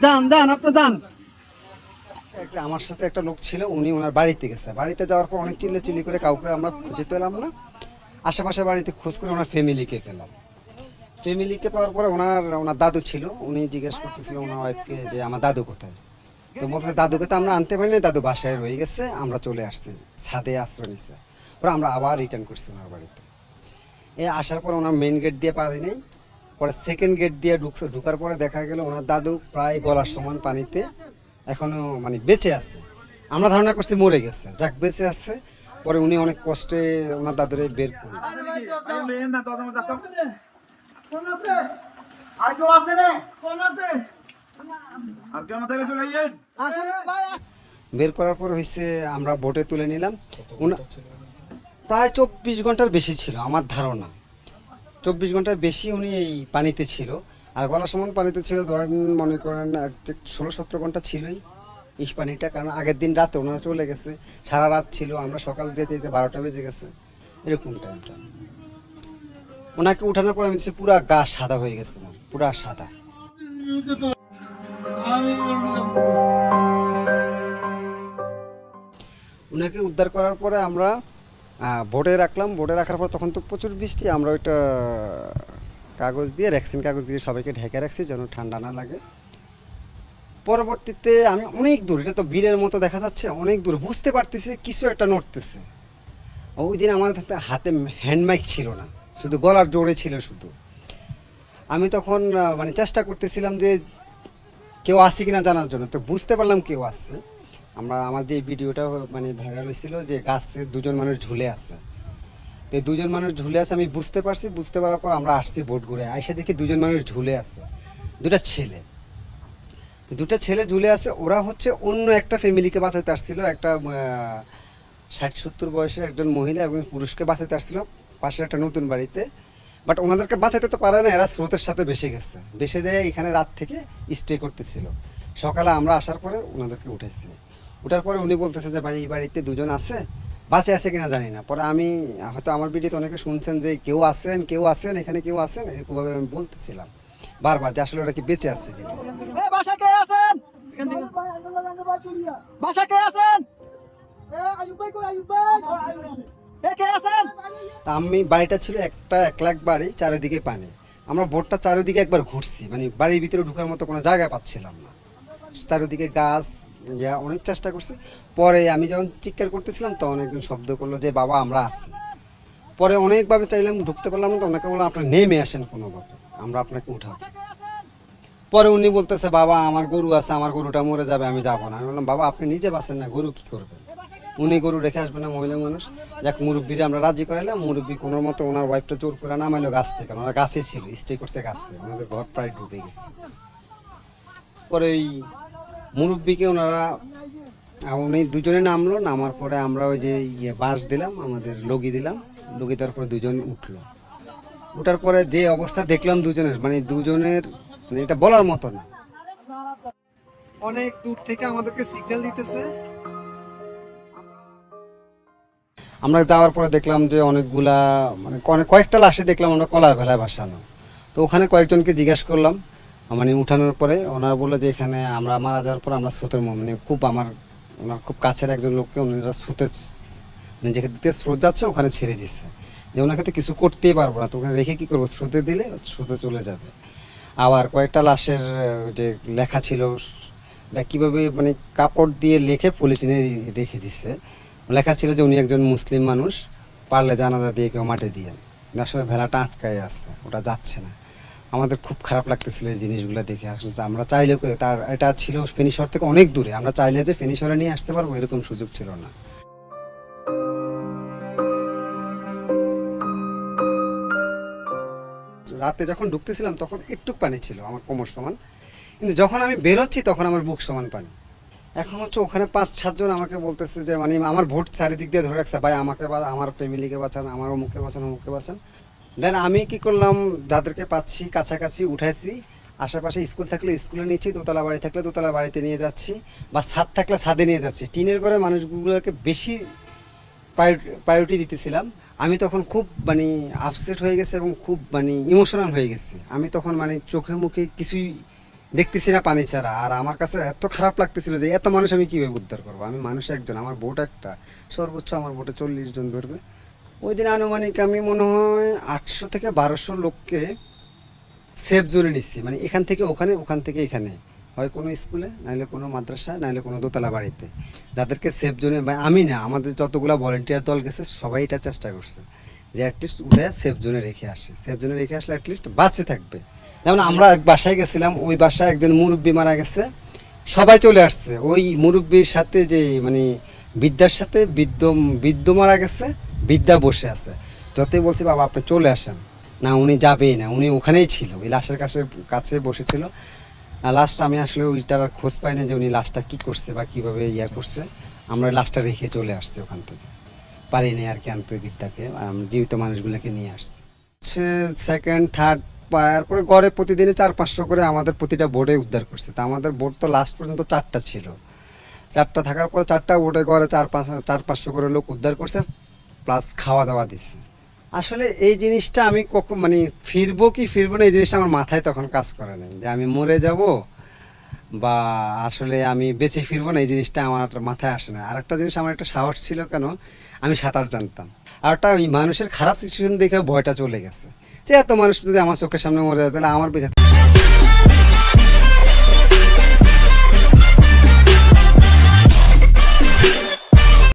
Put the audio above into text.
যান যান আপনি যান। আমার সাথে একটা লোক ছিল, উনি ওনার বাড়িতে গেছে। বাড়িতে যাওয়ার পর অনেক চিল্লি করে কাউকে আমরা খুঁজে পেলাম না। আশেপাশে বাড়িতে খোঁজ করে ওনার ফ্যামিলিকে পেলাম। ফ্যামিলিকে পাওয়ার পরে ওনার দাদু ছিল, উনি জিজ্ঞেস করতেছিল ওনার ওয়াইফকে যে আমার দাদু কোথায়। তো বলছে দাদুকে তো আমরা আনতে পারিনি, দাদু বাসায় রয়ে গেছে, আমরা চলে আসছি, ছাদে আশ্রয় নিচ্ছে। পরে আমরা আবার রিটার্ন করছি ওনার বাড়িতে। আসার পর ওনার মেন গেট দিয়ে পারি নাই, পরে সেকেন্ড গেট দিয়ে ঢুকার পরে দেখা গেল ওনার দাদু প্রায় গলার সমান পানিতে এখনো মানে বেঁচে আছে। আমরা ধারণা করছি মরে গেছে, যাক বেঁচে আছে। পরে উনি অনেক কষ্টে ওনার দাদুরে বের করে। বের করার পর হয়েছে আমরা বোটে তুলে নিলাম। প্রায় 24 ঘন্টার বেশি ছিল আমার ধারণা, 24 ঘন্টার বেশি উনি এই পানিতে ছিল। আর গলা সমান পানিতে ছিল, ধরেন মনে করেন 16-17 ঘন্টা ছিলই এই পানিটা। কারণ আগের দিন রাতে ওনারা চলে গেছে, সারা রাত ছিল, আমরা সকাল যেতে যেতে 12টা বেজে গেছে এরকম টাইমটা। ওনাকে উঠানোর পর আমি দেখছি পুরা গা সাদা হয়ে গেছে, পুরা সাদা। ওনাকে উদ্ধার করার পরে আমরা বোটে রাখলাম। বোটে রাখার পর তখন তো প্রচুর বৃষ্টি, আমরা ওইটা কাগজ দিয়ে রেক্সিন কাগজ দিয়ে সবাইকে ঢেকে রাখছি যেন ঠান্ডা না লাগে। পরবর্তীতে আমি অনেক দূর, এটা তো বীরের মতো দেখা যাচ্ছে, অনেক দূর বুঝতে পারতেছি কিছু একটা নড়তেছে। ওই দিন আমার হাতে হ্যান্ড মাইক ছিল না, শুধু গলার জোরে ছিল শুধু। আমি তখন মানে চেষ্টা করতেছিলাম যে কেউ আসছে কিনা জানার জন্য, তো বুঝতে পারলাম কেউ আসছে। আমার যে ভিডিওটা মানে ভাইরাল হয়েছিল যে গাছে দুজন মানুষ ঝুলে আছে, তো দুজন মানুষ ঝুলে আছে আমি বুঝতে পারছি। বুঝতে পারার পর আমরা আসছি বোট ঘুরে, আইসা দেখি দুজন মানুষ ঝুলে আছে, দুটা ছেলে। তো দুটা ছেলে ঝুলে আছে, ওরা হচ্ছে অন্য একটা ফ্যামিলিকে বাঁচাতে আসছিল। একটা 60-70 বয়সের একজন মহিলা এবং পুরুষকে বাঁচাতে আসছিল পাশের একটা নতুন বাড়িতে। বাট ওনাদেরকে বাঁচাতে তো পারে না, এরা স্রোতের সাথে ভেসে যায় এখানে রাত থেকে স্টে করতেছিল। সকালে আমরা আসার পরে ওনাদেরকে উঠেছি। ওঠার পরে উনি বলতেছে যে ভাই এই বাড়িতে দুজন আছে, বাঁচে আছে কিনা জানি না। পরে আমি হয়তো আমার ভিডিওতে অনেকে শুনছেন যে কেউ আসেন এখানে, কেউ আসেন, এরকমভাবে আমি বলতেছিলাম বারবার যে আসলে ওরা কি বেঁচে আছে কিনা। আমি বাড়িটা ছিল একটা 1 লাখ বাড়ি, চারিদিকে পানি। আমরা বোটটা চারিদিকে একবার ঘুরছি, মানে বাড়ির ভিতরে ঢুকার মতো কোনো জায়গা পাচ্ছিলাম না, চারিদিকে গাছ, অনেক চেষ্টা করছি। পরে আমি যখন চিৎকার করতেছিলাম তখন একজন শব্দ করলো যে বাবা আমরা আছি। পরে অনেকভাবে চাইলাম, ঢুকতে পারলাম না, তো ওনাকে বললাম আপনি নেমে আসেন কোনোভাবে, আমরা আপনাকে উঠাবো। পরে উনি বলতেছে বাবা আমার গরু আছে, আমার গরুটা মরে যাবে, আমি যাবো না। আমি বললাম বাবা আপনি নিজে বাঁচেন না, গরু কি করবেন? উনি গরু রেখে আসবে না, মহিলা মানুষ। এক মুরব্বীরে আমরা রাজি করাইলাম, মুরব্বী কোনো মতো ওনার ওয়াইফটা জোর করে নামাইলো গাছ থেকে, ওনারা গাছে ছিল, স্টে করছে গাছে, ওনাদের ঘর প্রায় ডুবে গেছে। পরে ওই মুরব্বীকে ওনারা উনি দুজনে নামলো, নামার পরে আমরা ওই যে বাঁশ দিলাম, আমাদের লগি দিলাম, লগি দেওয়ার পরে দুজন উঠলো। ওঠার পরে যে অবস্থা দেখলাম দুজনের, মানে এটা বলার মতো না। অনেক দূর থেকে আমাদেরকে সিগন্যাল দিতেছে। আমরা যাওয়ার পরে দেখলাম যে অনেকগুলা মানে কয়েকটা লাশে দেখলাম আমরা কলার ভেলায় ভাসানো। তো ওখানে কয়েকজনকে জিজ্ঞাসা করলাম, মানে উঠানোর পরে ওনারা বললো যে এখানে আমরা মারা যাওয়ার পর আমরা স্রোতের মানে ওনার খুব কাছের একজন লোককে ওনারা স্রোতে, মানে যেখানে স্রোত যাচ্ছে ওখানে ছেড়ে দিচ্ছে, যে ওনাকে তো কিছু করতেই পারবো না, তো ওখানে রেখে কী করবো, স্রোতে দিলে স্রোতে চলে যাবে। আবার কয়েকটা লাশের যে লেখা ছিল কীভাবে মানে কাপড় দিয়ে লিখে পলিথিনে রেখে দিচ্ছে, লেখা ছিল যে উনি একজন মুসলিম মানুষ, পারলে জানাজা দিয়ে কেউ মাটি দিয়ে। আসলে ভেলাটা আটকায় আছে, ওটা যাচ্ছে না। আমাদের খুব খারাপ লাগতেছিল এই জিনিসগুলো দেখে। আসলে আমরা চাইলে এটা ছিল ফেনীশহর থেকে অনেক দূরে, আমরা চাইলে যে ফেনীশহরে নিয়ে আসতে পারবো এরকম সুযোগ ছিল না। রাতে যখন ঢুকতেছিলাম তখন একটু পানি ছিল আমার কোমর সমান, কিন্তু যখন আমি বেরোচ্ছি তখন আমার বুক সমান পানি। এখন হচ্ছে ওখানে 5-7 জন আমাকে বলতেছে যে মানে আমার ভোট চারিদিক দিয়ে ধরে রাখছে, ভাই আমাকে আমার ফ্যামিলিকে বাঁচান, আমার অমুককে বাঁচান। দেন আমি কি করলাম, যাদেরকে পাচ্ছি কাছাকাছি উঠাইছি, আশেপাশে স্কুল থাকলে স্কুলে নিচ্ছি, দোতলা বাড়ি থাকলে দোতলা বাড়িতে নিয়ে যাচ্ছি, বা ছাদ থাকলে ছাদে নিয়ে যাচ্ছি। টিনের ঘরে মানুষগুলোকে বেশি প্রায়োরিটি দিতেছিলাম। আমি তখন খুব মানে আপসেট হয়ে গেছে এবং খুব মানে ইমোশনাল হয়ে গেছি। আমি তখন মানে চোখে মুখে কিছুই দেখতেছি না পানি ছাড়া। আর আমার কাছে এত খারাপ লাগতেছিল যে এত মানুষ আমি কিভাবে উদ্ধার করবো। আমি মানুষ একজন, আমার বোট একটা, সর্বোচ্চ আমার বোটে 40 জন ধরবে। ওই দিন আনুমানিক আমি মনে হয় 800 থেকে 1200 লোককে সেফ জোনে নিচ্ছি, মানে এখান থেকে ওখানে, ওখান থেকে এখানে, হয় কোনো স্কুলে, নাহলে কোনো মাদ্রাসা, নাহলে কোনো দোতলা বাড়িতে, যাদেরকে সেফ জোনে, আমি না, আমাদের যতগুলো ভলেন্টিয়ার দল গেছে সবাই এটা চেষ্টা করছে যে অ্যাটলিস্ট উঠে সেফ জোনে রেখে আসে। সেফ জোনে রেখে আসলে অ্যাটলিস্ট বাঁচে থাকবে। যেমন আমরা এক বাসায় গেছিলাম, ওই বাসায় একজন মুরব্বী মারা গেছে, সবাই চলে আসছে। ওই মুরব্বীর সাথে যে মানে বিদ্যার সাথে বৃদ্ধ বৃদ্ধ মারা গেছে, বিদ্যা বসে আছে। যতই বলছি বাবা আপনি চলে আসেন, না উনি যাবেই না, উনি ওখানেই ছিল, ওই লাশের কাছে কাছে বসেছিল। আর লাস্ট আমি আসলে ওইটার আর খোঁজ পাই না যে উনি লাশটা কী করছে বা কীভাবে করছে। আমরা লাশটা রেখে চলে আসছি ওখান থেকে, পারিনি আর কি আনতে বিদ্যাকে, জীবিত মানুষগুলোকে নিয়ে আসছি। হচ্ছে সেকেন্ড থার্ড পাওয়ার পরে গড়ে প্রতিদিনে 400-500 করে আমাদের প্রতিটা বোর্ডে উদ্ধার করছে। তা আমাদের বোর্ড তো লাস্ট পর্যন্ত 4টা ছিল, 4টা থাকার পরে 4টা বোর্ডে গড়ে 400-500 করে লোক উদ্ধার করছে, প্লাস খাওয়া দাওয়া দিচ্ছে। আসলে এই জিনিসটা আমি কখন মানে ফিরবো কি ফিরবো না, এই জিনিসটা আমার মাথায় তখন কাজ করে নাই যে আমি মরে যাব বা আসলে আমি বেঁচে ফিরবো না, এই জিনিসটা আমার মাথায় আসে না। আর একটা জিনিস, আমার একটা সাহস ছিল, কেন আমি সাঁতার জানতাম। আর একটা ওই মানুষের খারাপ সিচুয়েশন দেখে ভয়টা চলে গেছে যে এত মানুষ যদি আমার চোখের সামনে মরে যায় তাহলে আমার বেঁচে